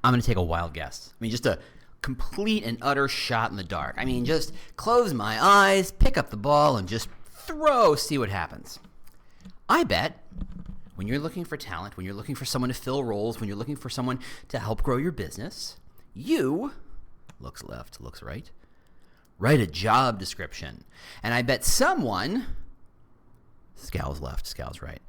I'm going to take a wild guess. I mean, just a complete and utter shot in the dark. I mean, just close my eyes, pick up the ball, and just throw, see what happens. I bet when you're looking for talent, when you're looking for someone to fill roles, when you're looking for someone to help grow your business, you, looks left, looks right, write a job description. And I bet someone, scowls left, scowls right,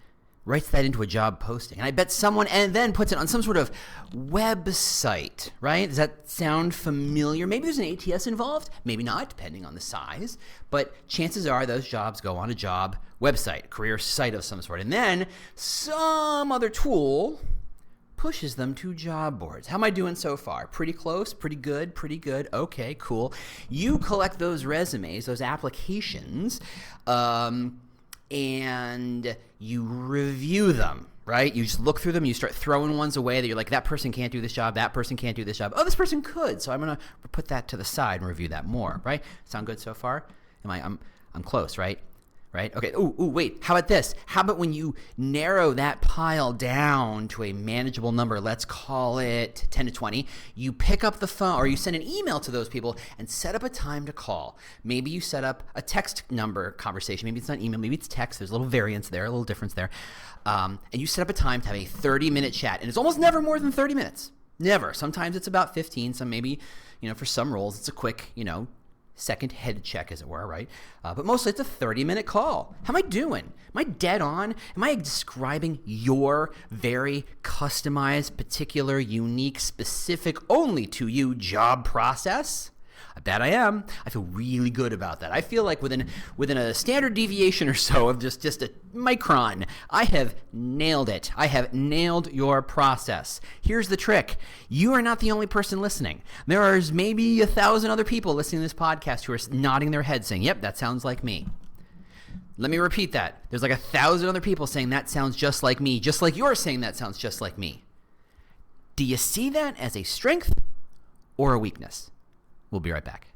writes that into a job posting. And I bet someone and then puts it on some sort of website, right? Does that sound familiar? Maybe there's an ATS involved, maybe not, depending on the size. But chances are those jobs go on a job website, career site of some sort. And then some other tool pushes them to job boards. How am I doing so far? Pretty close? Pretty good? Pretty good? Okay, cool. You collect those resumes, those applications, and you review them, right? You just look through them, you start throwing ones away that you're like, that person can't do this job, that person can't do this job. Oh, this person could, so I'm going to put that to the side and review that more, right? Sound good so far? I'm close, right? Right? Okay. Ooh, wait. How about this? How about when you narrow that pile down to a manageable number, let's call it 10 to 20, you pick up the phone or you send an email to those people and set up a time to call. Maybe you set up a text number conversation. Maybe it's not email. Maybe it's text. There's a little variance there, a little difference there. And you set up a time to have a 30-minute chat. And it's almost never more than 30 minutes. Never. Sometimes it's about 15. Some maybe, for some roles, it's a quick, second head check, as it were, right? But mostly it's a 30-minute call. How am I doing? Am I dead on? Am I describing your very customized, particular, unique, specific, only to you job process? I bet I am. I feel really good about that. I feel like within a standard deviation or so of just a micron, I have nailed it. I have nailed your process. Here's the trick. You are not the only person listening. There are maybe 1,000 other people listening to this podcast who are nodding their heads saying, yep, that sounds like me. Let me repeat that. There's like 1,000 other people saying that sounds just like me, just like you're saying that sounds just like me. Do you see that as a strength or a weakness? We'll be right back.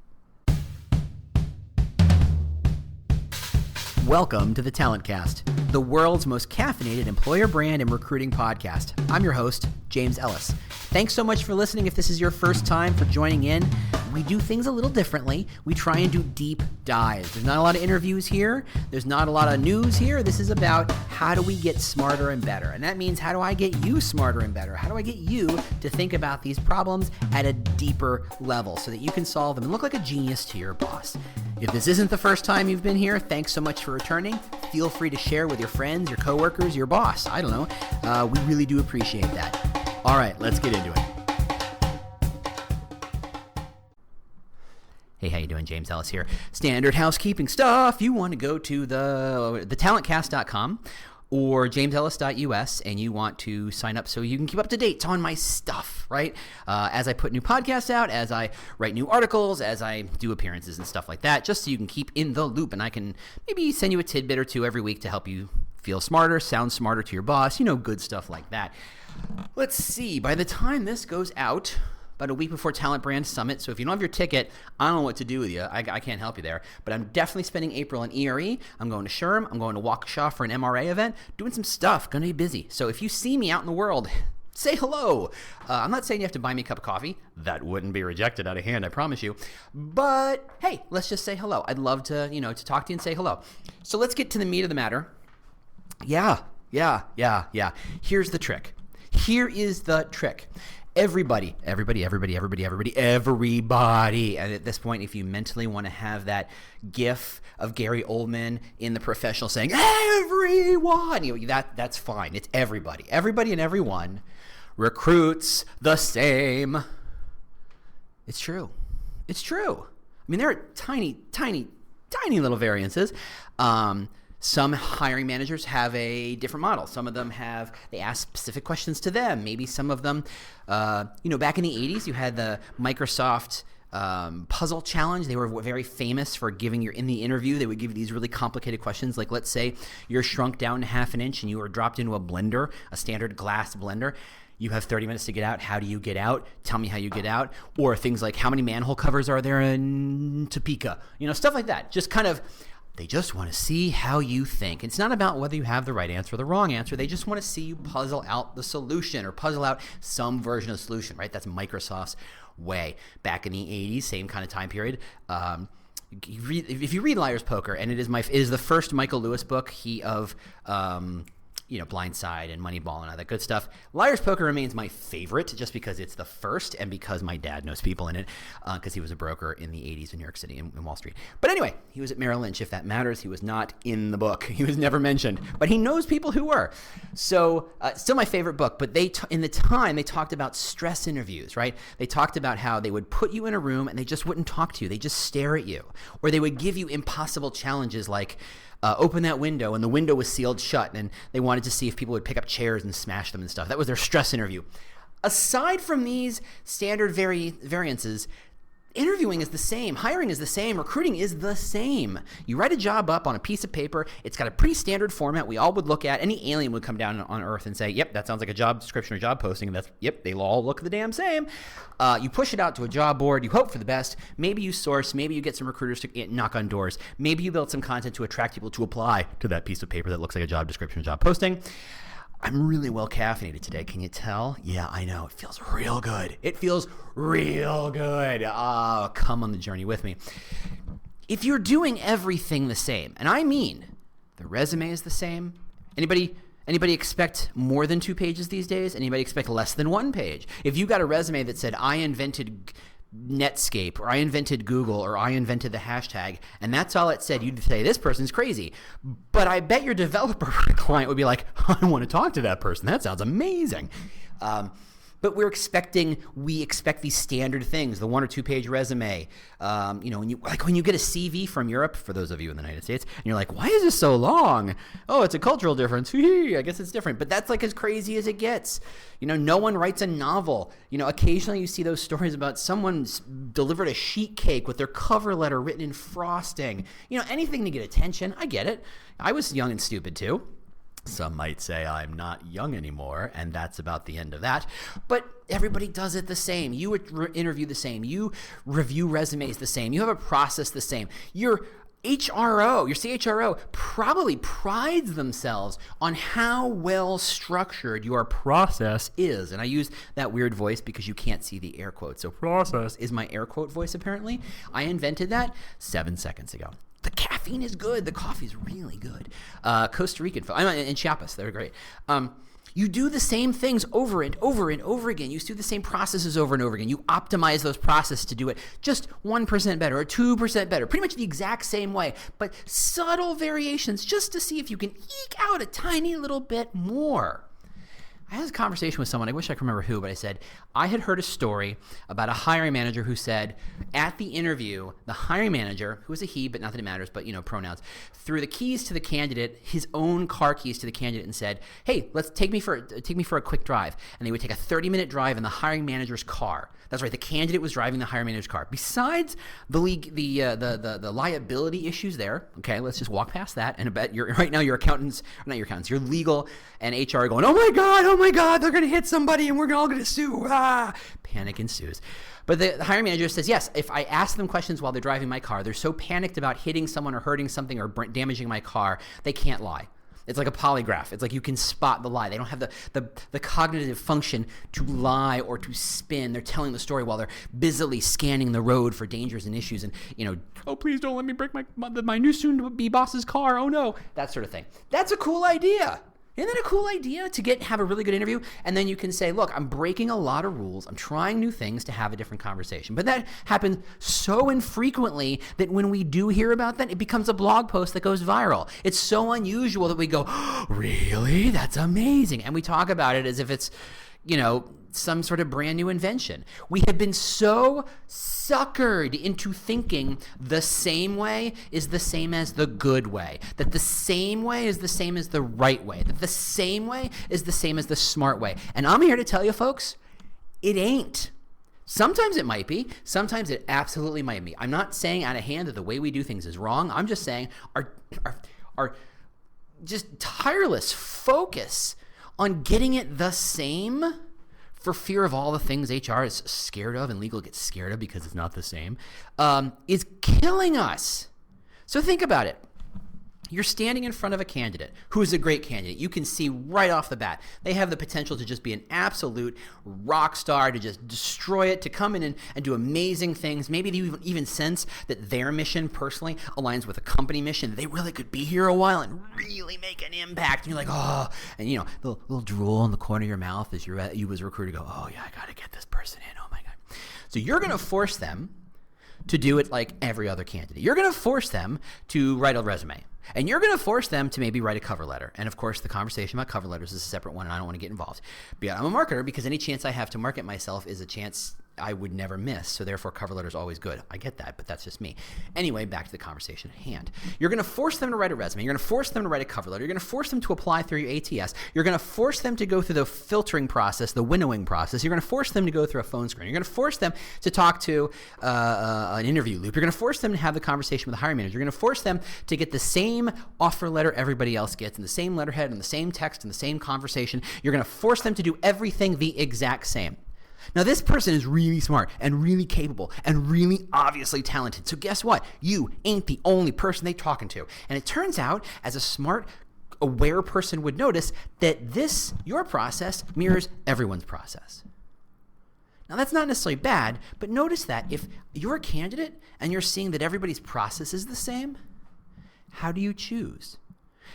Welcome to the Talent Cast, the world's most caffeinated employer brand and recruiting podcast. I'm your host, James Ellis. Thanks so much for listening. If this is your first time for joining in, we do things a little differently. We try and do deep dives. There's not a lot of interviews here. There's not a lot of news here. This is about how do we get smarter and better. And that means how do I get you smarter and better? How do I get you to think about these problems at a deeper level so that you can solve them and look like a genius to your boss? If this isn't the first time you've been here, thanks so much for returning. Feel free to share with your friends, your coworkers, your boss. I don't know. We really do appreciate that. All right, let's get into it. Hey, how you doing? James Ellis here. Standard housekeeping stuff. You want to go to the talentcast.com or jamesellis.us and you want to sign up so you can keep up to date on my stuff, right? As I put new podcasts out, as I write new articles, as I do appearances and stuff like that, just so you can keep in the loop and I can maybe send you a tidbit or two every week to help you feel smarter, sound smarter to your boss, good stuff like that. Let's see, by the time this goes out, about a week before Talent Brand Summit, so if you don't have your ticket, I don't know what to do with you. I can't help you there, but I'm definitely spending April in ERE. I'm going to SHRM. I'm going to Waukesha for an MRA event, doing some stuff, going to be busy. So if you see me out in the world, say hello. I'm not saying you have to buy me a cup of coffee. That wouldn't be rejected out of hand, I promise you. But hey, let's just say hello. I'd love to, to talk to you and say hello. So let's get to the meat of the matter. Yeah. Here's the trick. Here is the trick. Everybody, and at this point, if you mentally want to have that gif of Gary Oldman in The Professional saying, everyone, that's fine. It's everybody. Everybody and everyone recruits the same. It's true. I mean, there are tiny little variances. Some hiring managers have a different model. Some of them they ask specific questions to them. Maybe some of them, back in the 80s, you had the Microsoft puzzle challenge. They were very famous for in the interview, they would give you these really complicated questions. Like, let's say you're shrunk down to half an inch and you were dropped into a blender, a standard glass blender. You have 30 minutes to get out. How do you get out? Tell me how you get out. Or things like, how many manhole covers are there in Topeka? Stuff like that. Just kind of They just want to see how you think. It's not about whether you have the right answer or the wrong answer. They just want to see you puzzle out the solution or puzzle out some version of the solution, right? That's Microsoft's way. Back in the 80s, same kind of time period. If you read Liar's Poker, and it is the first Michael Lewis book, Blindside and Moneyball and all that good stuff. Liar's Poker remains my favorite just because it's the first and because my dad knows people in it because he was a broker in the 80s in New York City in Wall Street. But anyway, he was at Merrill Lynch, if that matters. He was not in the book. He was never mentioned. But he knows people who were. So still my favorite book. But in the time, they talked about stress interviews, right? They talked about how they would put you in a room and they just wouldn't talk to you. They just stare at you. Or they would give you impossible challenges like, open that window, and the window was sealed shut, and they wanted to see if people would pick up chairs and smash them and stuff. That was their stress interview. Aside from these standard variances, interviewing is the same. Hiring is the same. Recruiting is the same. You write a job up on a piece of paper. It's got a pretty standard format we all would look at. Any alien would come down on Earth and say, yep, that sounds like a job description or job posting. And they all look the damn same. You push it out to a job board. You hope for the best. Maybe you source. Maybe you get some recruiters to knock on doors. Maybe you build some content to attract people to apply to that piece of paper that looks like a job description or job posting. I'm really well caffeinated today. Can you tell? Yeah, I know. It feels real good. It feels real good. Come on the journey with me. If you're doing everything the same, and I mean the resume is the same. Anybody expect more than 2 pages these days? Anybody expect less than 1 page? If you got a resume that said, I invented Netscape, or I invented Google, or I invented the hashtag, and that's all it said, you'd say, this person's crazy. But I bet your developer client would be like, I want to talk to that person. That sounds amazing. But we expect these standard things, the 1 or 2 page resume. When you get a CV from Europe, for those of you in the United States, and you're like, why is this so long? Oh, it's a cultural difference. I guess it's different. But that's like as crazy as it gets. No one writes a novel. Occasionally you see those stories about someone's delivered a sheet cake with their cover letter written in frosting. Anything to get attention. I get it. I was young and stupid too. Some might say I'm not young anymore, and that's about the end of that. But everybody does it the same. You interview the same. You review resumes the same. You have a process the same. Your CHRO probably prides themselves on how well structured your process is. And I use that weird voice because you can't see the air quote. So process is my air quote voice, apparently. I invented that 7 seconds ago. The caffeine is good. The coffee is really good. Costa Rican folks. I'm in Chiapas. They're great. You do the same things over and over and over again. You do the same processes over and over again. You optimize those processes to do it just 1% better or 2% better, pretty much the exact same way, but subtle variations just to see if you can eke out a tiny little bit more. I had a conversation with someone, I wish I could remember who, but I said, I had heard a story about a hiring manager who said at the interview, the hiring manager, who was a he, but not that it matters, but pronouns, threw the keys to the candidate, his own car keys to the candidate and said, hey, let's take me for a quick drive. And they would take a 30-minute drive in the hiring manager's car. That's right, the candidate was driving the hiring manager's car. Besides the liability issues there, okay, let's just walk past that. And I bet your legal and HR are going, oh my God, they're going to hit somebody and we're all going to sue. Panic ensues. But the hiring manager says, yes, if I ask them questions while they're driving my car, they're so panicked about hitting someone or hurting something or damaging my car, they can't lie. It's like a polygraph. It's like you can spot the lie. They don't have the cognitive function to lie or to spin. They're telling the story while they're busily scanning the road for dangers and issues and, oh, please don't let me break my new soon-to-be boss's car. Oh, no. That sort of thing. That's a cool idea. Isn't that a cool idea to have a really good interview? And then you can say, look, I'm breaking a lot of rules. I'm trying new things to have a different conversation. But that happens so infrequently that when we do hear about that, it becomes a blog post that goes viral. It's so unusual that we go, oh, really? That's amazing. And we talk about it as if it's, some sort of brand new invention. We have been so suckered into thinking the same way is the same as the good way, that the same way is the same as the right way, that the same way is the same as the smart way. And I'm here to tell you, folks, it ain't. Sometimes it might be. Sometimes it absolutely might be. I'm not saying out of hand that the way we do things is wrong. I'm just saying our just tireless focus on getting it the same for fear of all the things HR is scared of and legal gets scared of because it's not the same, is killing us. So think about it. You're standing in front of a candidate who is a great candidate. You can see right off the bat, they have the potential to just be an absolute rock star, to just destroy it, to come in and do amazing things. Maybe they even sense that their mission personally aligns with a company mission. They really could be here a while and really make an impact. And you're like, oh, and you know, the little drool in the corner of your mouth as you as a recruiter go, oh yeah, I got to get this person in. Oh my God. So you're going to force them to do it like every other candidate. You're going to force them to write a resume. And you're going to force them to maybe write a cover letter. And of course, the conversation about cover letters is a separate one, and I don't want to get involved. But I'm a marketer because any chance I have to market myself is a chance I would never miss. So therefore, cover letter is always good. I get that, but that's just me. Anyway, back to the conversation at hand. You're going to force them to write a resume. You're going to force them to write a cover letter. You're going to force them to apply through your ATS. You're going to force them to go through the filtering process, the winnowing process. You're going to force them to go through a phone screen. You're going to force them to talk to an interview loop. You're going to force them to have the conversation with the hiring manager. You're going to force them to get the same offer letter everybody else gets, and the same letterhead, and the same text, and the same conversation. You're going to force them to do everything the exact same. Now, this person is really smart and really capable and really obviously talented. So guess what? You ain't the only person they're talking to. And it turns out, as a smart, aware person would notice, that your process mirrors everyone's process. Now, that's not necessarily bad, but notice that if you're a candidate and you're seeing that everybody's process is the same, how do you choose?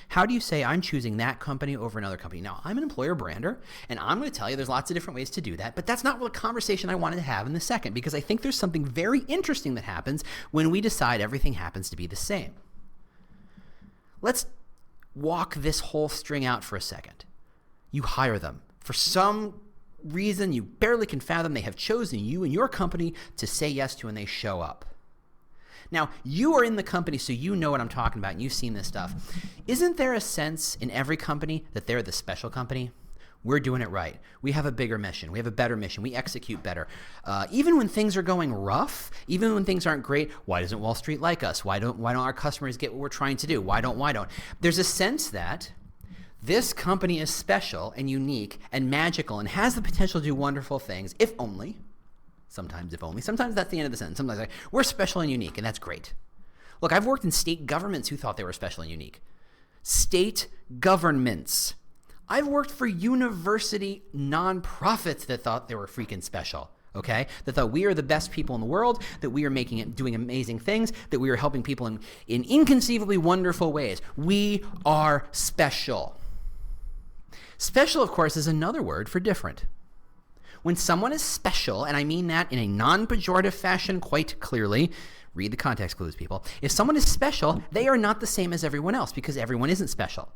How do you say, I'm choosing that company over another company? Now, I'm an employer brander, and I'm going to tell you there's lots of different ways to do that, but that's not what conversation I wanted to have in the second, because I think there's something very interesting that happens when we decide everything happens to be the same. Let's walk this whole string out for a second. You hire them. For some reason you barely can fathom, they have chosen you and your company to say yes to, and they show up. Now, you are in the company, so you know what I'm talking about, and you've seen this stuff. Isn't there a sense in every company that they're the special company? We're doing it right. We have a bigger mission. We have a better mission. We execute better. Even when things are going rough, even when things aren't great, why doesn't Wall Street like us? Why don't our customers get what we're trying to do? Why don't? There's a sense that this company is special and unique and magical and has the potential to do wonderful things, if only. Sometimes, if only. Sometimes that's the end of the sentence. Sometimes like, we're special and unique, and that's great. Look, I've worked in state governments who thought they were special and unique. State governments. I've worked for university nonprofits that thought they were freaking special, okay? That thought we are the best people in the world, that we are doing amazing things, that we are helping people in inconceivably wonderful ways. We are special. Special, of course, is another word for different. When someone is special, and I mean that in a non-pejorative fashion quite clearly, read the context clues, people. If someone is special, they are not the same as everyone else, because everyone isn't special,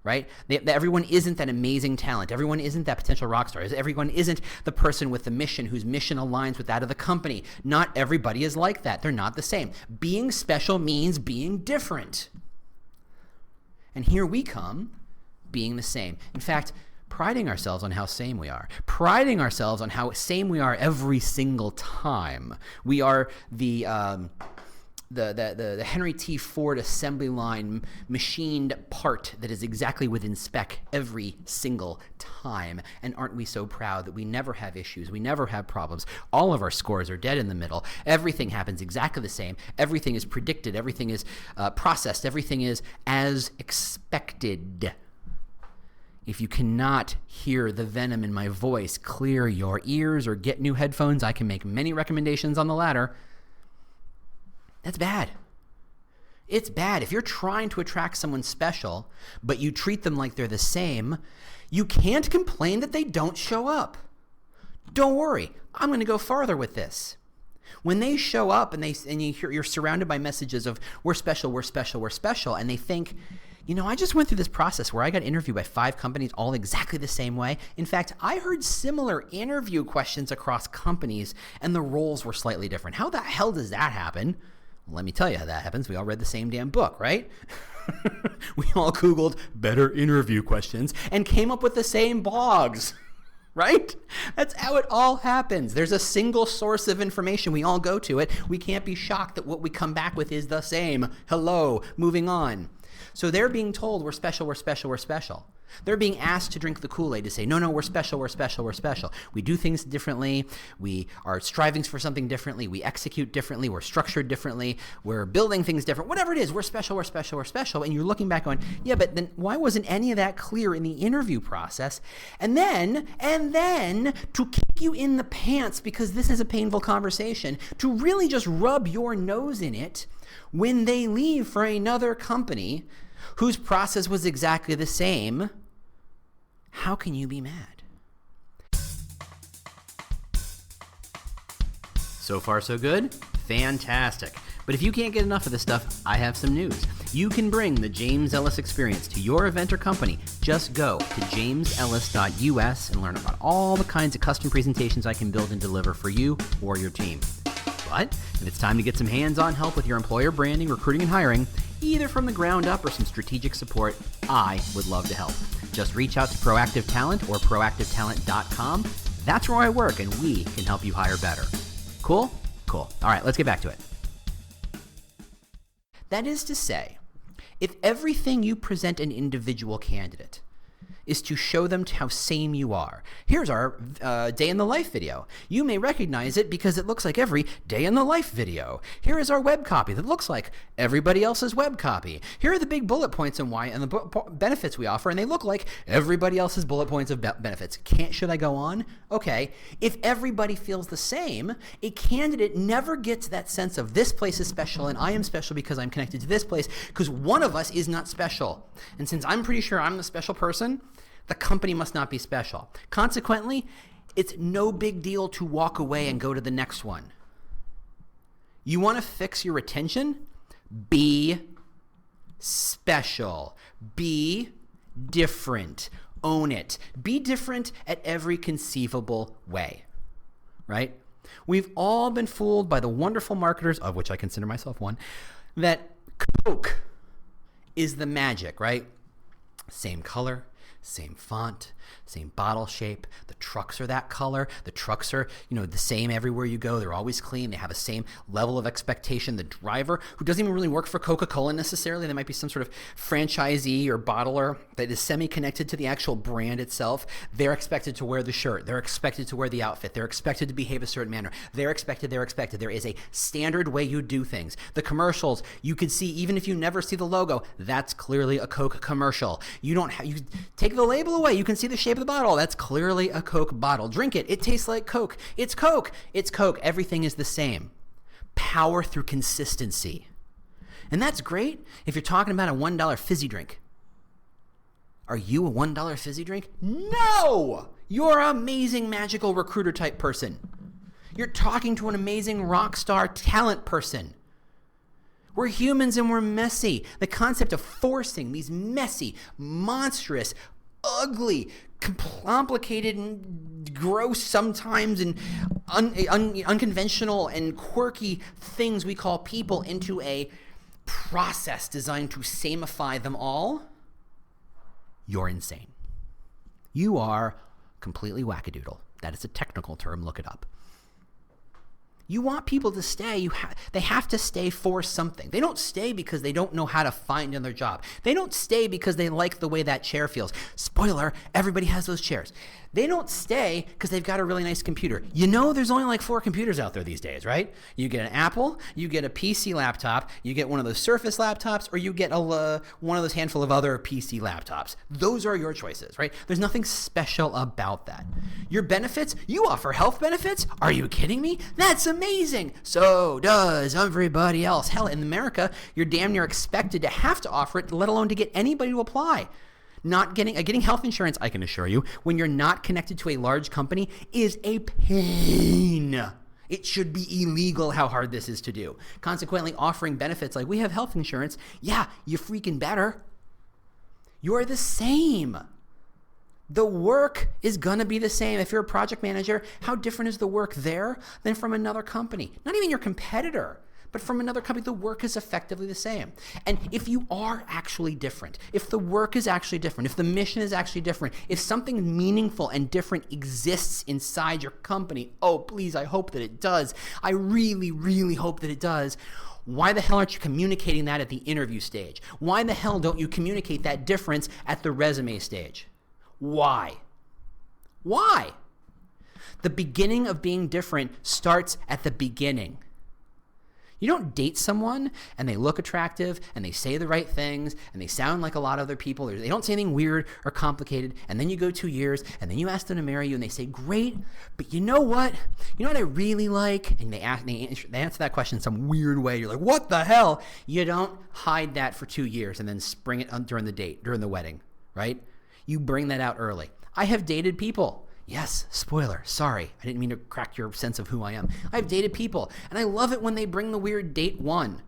right? Everyone isn't that amazing talent. Everyone isn't that potential rock star. Everyone isn't the person with the mission whose mission aligns with that of the company. Not everybody is like that. They're not the same. Being special means being different. And here we come, being the same. In fact, priding ourselves on how same we are. Priding ourselves on how same we are every single time. We are the Henry T. Ford assembly line machined part that is exactly within spec every single time. And aren't we so proud that we never have issues, we never have problems. All of our scores are dead in the middle. Everything happens exactly the same. Everything is predicted. Everything is processed. Everything is as expected. If you cannot hear the venom in my voice, clear your ears or get new headphones. I can make many recommendations on the latter. That's bad. It's bad. If you're trying to attract someone special, but you treat them like they're the same, you can't complain that they don't show up. Don't worry. I'm going to go farther with this. When they show up and you're surrounded by messages of we're special, we're special, we're special, and they think, you know, I just went through this process where I got interviewed by 5 companies all exactly the same way. In fact, I heard similar interview questions across companies, and the roles were slightly different. How the hell does that happen? Well, let me tell you how that happens. We all read the same damn book, right? We all Googled better interview questions and came up with the same blogs. Right? That's how it all happens. There's a single source of information. We all go to it. We can't be shocked that what we come back with is the same. Hello, moving on. So they're being told we're special, we're special, we're special. They're being asked to drink the Kool-Aid to say, no, we're special, we're special, we're special. We do things differently. We are striving for something differently. We execute differently. We're structured differently. We're building things different. Whatever it is, we're special, we're special, we're special. And you're looking back going, yeah, but then why wasn't any of that clear in the interview process? And then to kick you in the pants, because this is a painful conversation, to really just rub your nose in it when they leave for another company whose process was exactly the same. How can you be mad? So far, so good? Fantastic. But if you can't get enough of this stuff, I have some news. You can bring the James Ellis experience to your event or company. Just go to jamesellis.us and learn about all the kinds of custom presentations I can build and deliver for you or your team. But if it's time to get some hands-on help with your employer branding, recruiting, and hiring, either from the ground up or some strategic support, I would love to help. Just reach out to Proactive Talent or proactivetalent.com. That's where I work, and we can help you hire better. Cool? Cool. All right, let's get back to it. That is to say, if everything you present an individual candidate is to show them how same you are. Here's our day in the life video. You may recognize it because it looks like every day in the life video. Here is our web copy that looks like everybody else's web copy. Here are the big bullet points and why and the benefits we offer, and they look like everybody else's bullet points of benefits. Should I go on? Okay. If everybody feels the same, a candidate never gets that sense of this place is special and I am special because I'm connected to this place, because one of us is not special. And since I'm pretty sure I'm the special person, the company must not be special. Consequently, it's no big deal to walk away and go to the next one. You want to fix your retention? Be special. Be different. Own it. Be different at every conceivable way, right? We've all been fooled by the wonderful marketers, of which I consider myself one, that Coke is the magic, right? Same color, same font, same bottle shape. The trucks are that color. The trucks are, the same everywhere you go. They're always clean. They have the same level of expectation. The driver, who doesn't even really work for Coca-Cola necessarily, they might be some sort of franchisee or bottler that is semi-connected to the actual brand itself. They're expected to wear the shirt. They're expected to wear the outfit. They're expected to behave a certain manner. They're expected. There is a standard way you do things. The commercials, you could see, even if you never see the logo, that's clearly a Coke commercial. You take the label away, you can see the shape of the bottle. That's clearly a Coke bottle. Drink it. It tastes like Coke. It's Coke. It's Coke. Everything is the same. Power through consistency. And that's great if you're talking about a $1 fizzy drink. Are you a $1 fizzy drink? No! You're an amazing magical recruiter type person. You're talking to an amazing rock star talent person. We're humans and we're messy. The concept of forcing these messy, monstrous, ugly, complicated and gross sometimes and unconventional and quirky things we call people into a process designed to samify them all, you're insane. You are completely wackadoodle. That is a technical term. Look it up. You want people to stay. They have to stay for something. They don't stay because they don't know how to find another job. They don't stay because they like the way that chair feels. Spoiler, everybody has those chairs. They don't stay because they've got a really nice computer. There's only like 4 computers out there these days, right? You get an Apple, you get a PC laptop, you get one of those Surface laptops, or you get one of those handful of other PC laptops. Those are your choices, right? There's nothing special about that. Your benefits, you offer health benefits? Are you kidding me? That's amazing. So does everybody else. Hell, in America, you're damn near expected to have to offer it, let alone to get anybody to apply. Getting health insurance, I can assure you, when you're not connected to a large company is a pain. It should be illegal how hard this is to do. Consequently, offering benefits like we have health insurance, yeah, you freaking better. You're the same. The work is going to be the same. If you're a project manager, how different is the work there than from another company? Not even your competitor, but from another company, the work is effectively the same. And if you are actually different, if the work is actually different, if the mission is actually different, if something meaningful and different exists inside your company, oh, please, I hope that it does. I really, really hope that it does. Why the hell aren't you communicating that at the interview stage? Why the hell don't you communicate that difference at the resume stage? Why? Why? The beginning of being different starts at the beginning. You don't date someone and they look attractive and they say the right things and they sound like a lot of other people. They don't say anything weird or complicated. And then you go 2 years and then you ask them to marry you and they say, great, but you know what? You know what I really like? And they answer that question in some weird way. You're like, what the hell? You don't hide that for 2 years and then spring it during the wedding, right? You bring that out early. I have dated people. Yes, spoiler, sorry. I didn't mean to crack your sense of who I am. I've dated people, and I love it when they bring the weird date one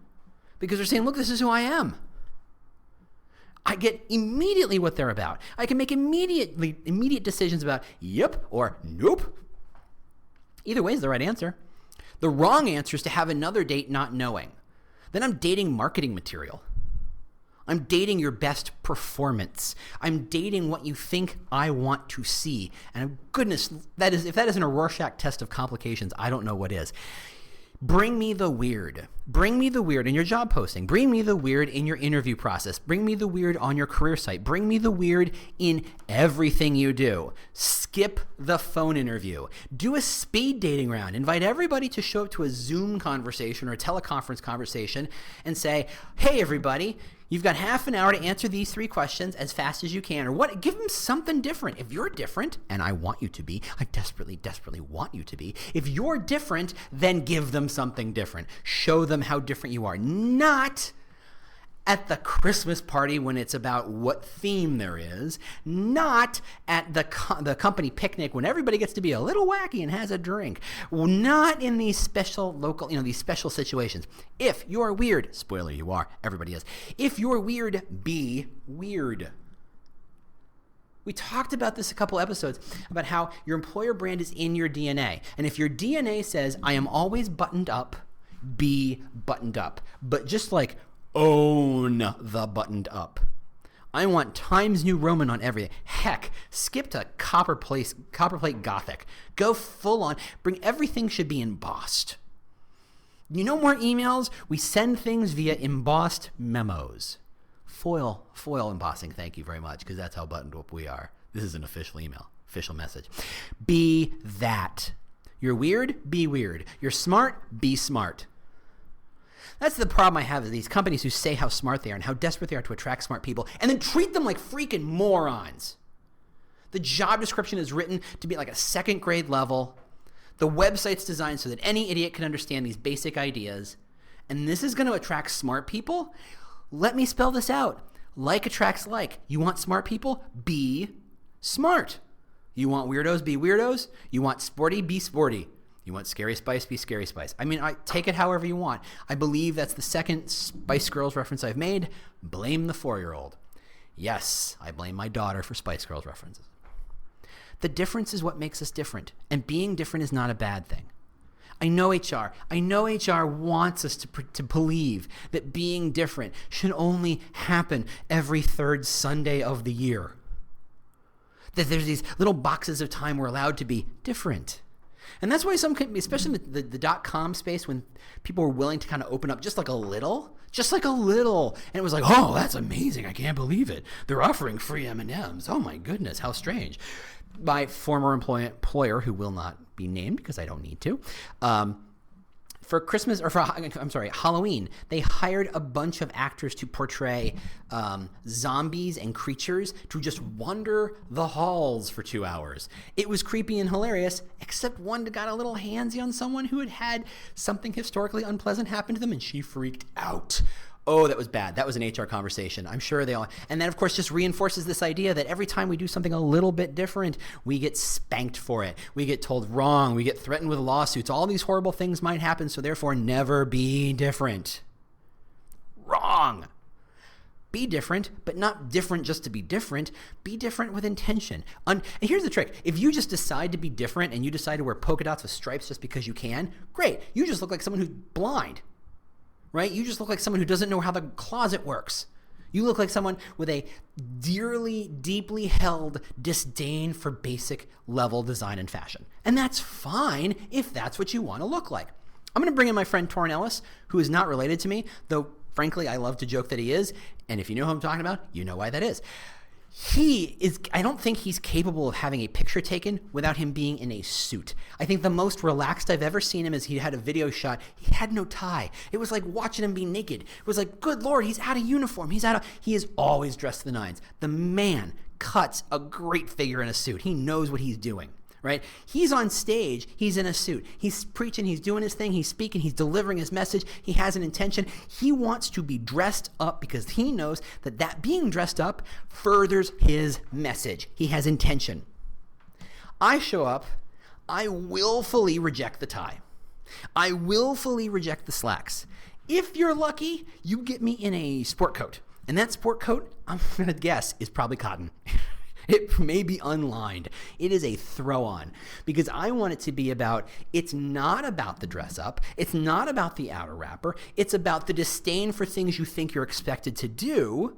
because they're saying, look, this is who I am. I get immediately what they're about. I can make immediate decisions about yep or nope. Either way is the right answer. The wrong answer is to have another date not knowing. Then I'm dating marketing material. I'm dating your best performance. I'm dating what you think I want to see. And goodness, if that isn't a Rorschach test of complications, I don't know what is. Bring me the weird. Bring me the weird in your job posting. Bring me the weird in your interview process. Bring me the weird on your career site. Bring me the weird in everything you do. Skip the phone interview. Do a speed dating round. Invite everybody to show up to a Zoom conversation or a teleconference conversation and say, hey, everybody, you've got half an hour to answer these 3 questions as fast as you can. Or what? Give them something different. If you're different, and I want you to be, I desperately, desperately want you to be. If you're different, then give them something different. Show them how different you are. Not at the Christmas party when it's about what theme there is. Not at the company picnic when everybody gets to be a little wacky and has a drink. Not in these special local, these special situations. If you're weird, spoiler, you are. Everybody is. If you're weird, be weird. We talked about this a couple episodes about how your employer brand is in your DNA. And if your DNA says, I am always buttoned up, be buttoned up. But just like own the buttoned up. I want Times New Roman on everything. Heck, skip to copperplate Gothic. Go full on. Everything should be embossed. You know more emails? We send things via embossed memos. Foil embossing, thank you very much, because that's how buttoned up we are. This is an official email, official message. Be that. You're weird? Be weird. You're smart? Be smart. That's the problem I have with these companies who say how smart they are and how desperate they are to attract smart people and then treat them like freaking morons. The job description is written to be like a 2nd grade level. The website's designed so that any idiot can understand these basic ideas. And this is going to attract smart people? Let me spell this out. Like attracts like. You want smart people? Be smart. You want weirdos? Be weirdos. You want sporty? Be sporty. You want Scary Spice? Be Scary Spice. I mean, take it however you want. I believe that's the 2nd Spice Girls reference I've made. Blame the 4-year-old. Yes, I blame my daughter for Spice Girls references. The difference is what makes us different, and being different is not a bad thing. I know HR. I know HR wants us to believe that being different should only happen every 3rd Sunday of the year. That there's these little boxes of time we're allowed to be different. And that's why especially in the .com space, when people were willing to kind of open up just like a little, and it was like, oh, that's amazing. I can't believe it. They're offering free M&Ms. Oh my goodness, how strange. My former employer, who will not be named because I don't need to, for Christmas, or Halloween, they hired a bunch of actors to portray zombies and creatures to just wander the halls for 2 hours. It was creepy and hilarious, except one got a little handsy on someone who had had something historically unpleasant happen to them, and she freaked out. Oh, that was bad. That was an HR conversation. I'm sure they all... And that, of course, just reinforces this idea that every time we do something a little bit different, we get spanked for it. We get told wrong. We get threatened with lawsuits. All these horrible things might happen, so therefore never be different. Wrong. Be different, but not different just to be different. Be different with intention. And here's the trick. If you just decide to be different and you decide to wear polka dots with stripes just because you can, great. You just look like someone who's blind. Right? You just look like someone who doesn't know how the closet works. You look like someone with a deeply held disdain for basic level design and fashion. And that's fine if that's what you want to look like. I'm going to bring in my friend Torrin Ellis, who is not related to me, though frankly I love to joke that he is. And if you know who I'm talking about, you know why that is. I don't think he's capable of having a picture taken without him being in a suit. I think the most relaxed I've ever seen him is he had a video shot. He had no tie. It was like watching him be naked. It was like, good Lord, he's out of uniform. He is always dressed to the nines. The man cuts a great figure in a suit. He knows what he's doing. Right? He's on stage. He's in a suit. He's preaching. He's doing his thing. He's speaking. He's delivering his message. He has an intention. He wants to be dressed up because he knows that being dressed up furthers his message. He has intention. I show up. I willfully reject the tie. I willfully reject the slacks. If you're lucky, you get me in a sport coat. And that sport coat, I'm going to guess, is probably cotton. It may be unlined. It is a throw-on because I want it to be it's not about the dress up. It's not about the outer wrapper. It's about the disdain for things you think you're expected to do.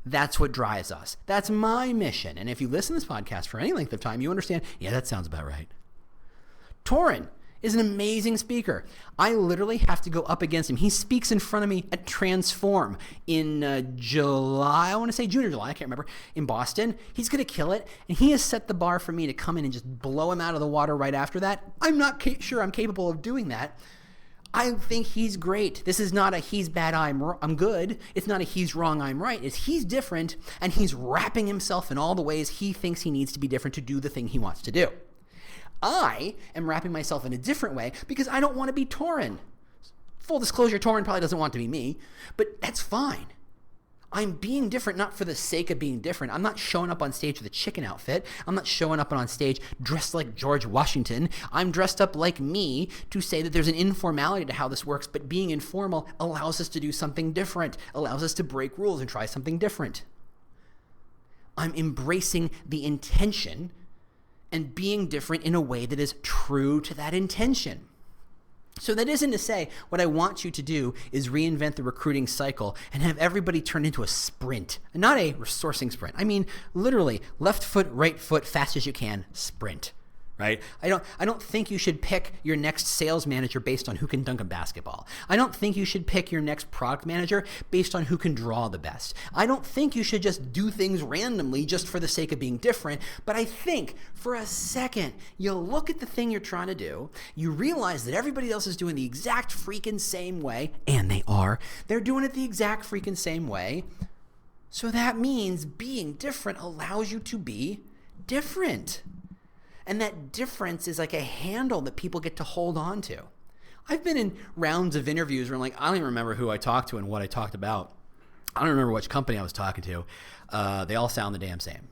That's what drives us. That's my mission. And if you listen to this podcast for any length of time, you understand, yeah, that sounds about right. Torrin is an amazing speaker. I literally have to go up against him. He speaks in front of me at Transform in July, I want to say June or July, I can't remember, in Boston. He's going to kill it, and he has set the bar for me to come in and just blow him out of the water right after that. I'm not sure I'm capable of doing that. I think he's great. This is not a he's bad, I'm good. It's not a he's wrong, I'm right. It's he's different, and he's wrapping himself in all the ways he thinks he needs to be different to do the thing he wants to do. I am wrapping myself in a different way because I don't want to be Torrin. Full disclosure, Torrin probably doesn't want to be me, but that's fine. I'm being different not for the sake of being different. I'm not showing up on stage with a chicken outfit. I'm not showing up on stage dressed like George Washington. I'm dressed up like me to say that there's an informality to how this works, but being informal allows us to do something different, allows us to break rules and try something different. I'm embracing the intention and being different in a way that is true to that intention. So that isn't to say what I want you to do is reinvent the recruiting cycle and have everybody turn into a sprint, not a resourcing sprint. I mean, literally, left foot, right foot, fast as you can, sprint. Right? I don't think you should pick your next sales manager based on who can dunk a basketball. I don't think you should pick your next product manager based on who can draw the best. I don't think you should just do things randomly just for the sake of being different. But I think for a second, you look at the thing you're trying to do, you realize that everybody else is doing the exact freaking same way, and they are. They're doing it the exact freaking same way. So that means being different allows you to be different. And that difference is like a handle that people get to hold on to. I've been in rounds of interviews where I'm like, I don't even remember who I talked to and what I talked about. I don't remember which company I was talking to. They all sound the damn same.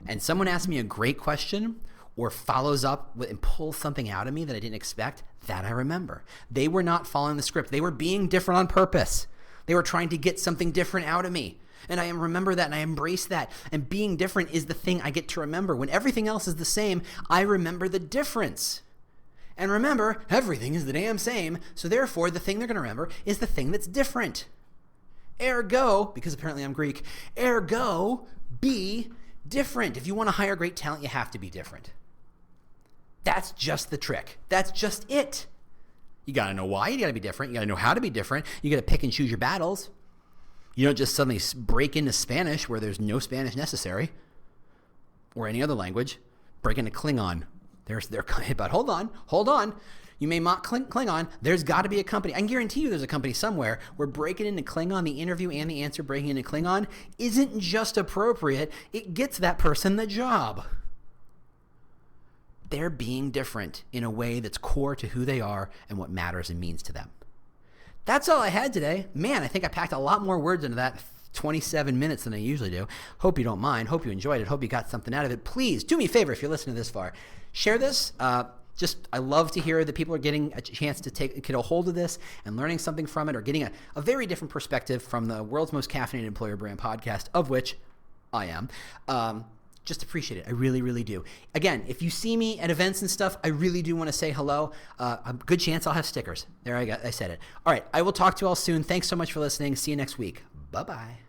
And someone asks me a great question or follows up and pulls something out of me that I didn't expect, that I remember. They were not following the script. They were being different on purpose. They were trying to get something different out of me. And I remember that and I embrace that. And being different is the thing I get to remember. When everything else is the same, I remember the difference. And remember, everything is the damn same. So therefore, the thing they're going to remember is the thing that's different. Ergo, because apparently I'm Greek, ergo, be different. If you want to hire great talent, you have to be different. That's just the trick. That's just it. You got to know why you got to be different. You got to know how to be different. You got to pick and choose your battles. You don't just suddenly break into Spanish where there's no Spanish necessary, or any other language. Break into Klingon. But hold on. You may mock Klingon. There's got to be a company. I can guarantee you there's a company somewhere where breaking into Klingon, the interview and the answer breaking into Klingon, isn't just appropriate. It gets that person the job. They're being different in a way that's core to who they are and what matters and means to them. That's all I had today. Man, I think I packed a lot more words into that 27 minutes than I usually do. Hope you don't mind. Hope you enjoyed it. Hope you got something out of it. Please do me a favor if you're listening this far. Share this. I love to hear that people are getting a chance to get a hold of this and learning something from it, or getting a very different perspective from the world's most caffeinated employer brand podcast, of which I am. Just appreciate it. I really, really do. Again, if you see me at events and stuff, I really do want to say hello. A good chance I'll have stickers. There, I said it. All right, I will talk to you all soon. Thanks so much for listening. See you next week. Bye-bye.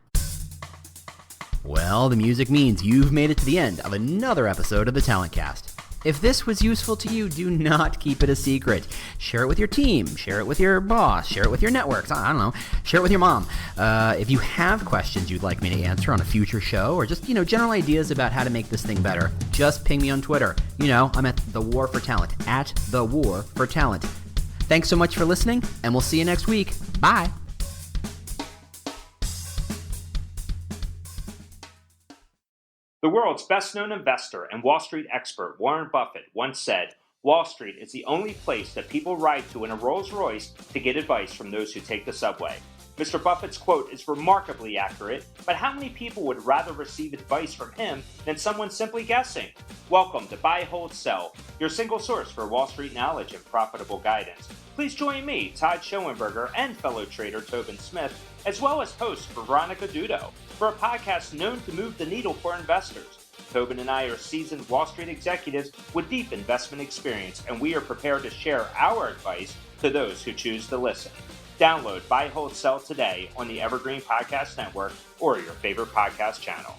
Well, the music means you've made it to the end of another episode of the Talent Cast. If this was useful to you, do not keep it a secret. Share it with your team. Share it with your boss. Share it with your networks. I don't know. Share it with your mom. If you have questions you'd like me to answer on a future show, or just, general ideas about how to make this thing better, just ping me on Twitter. I'm at The War for Talent, at The War for Talent. Thanks so much for listening, and we'll see you next week. Bye. The world's best-known investor and Wall Street expert Warren Buffett once said, "Wall Street is the only place that people ride to in a Rolls-Royce to get advice from those who take the subway." Mr. Buffett's quote is remarkably accurate, but how many people would rather receive advice from him than someone simply guessing? Welcome to Buy, Hold, Sell, your single source for Wall Street knowledge and profitable guidance. Please join me, Todd Schoenberger, and fellow trader Tobin Smith, as well as host Veronica Dudo, for a podcast known to move the needle for investors. Tobin and I are seasoned Wall Street executives with deep investment experience, and we are prepared to share our advice to those who choose to listen. Download Buy, Hold, Sell today on the Evergreen Podcast Network or your favorite podcast channel.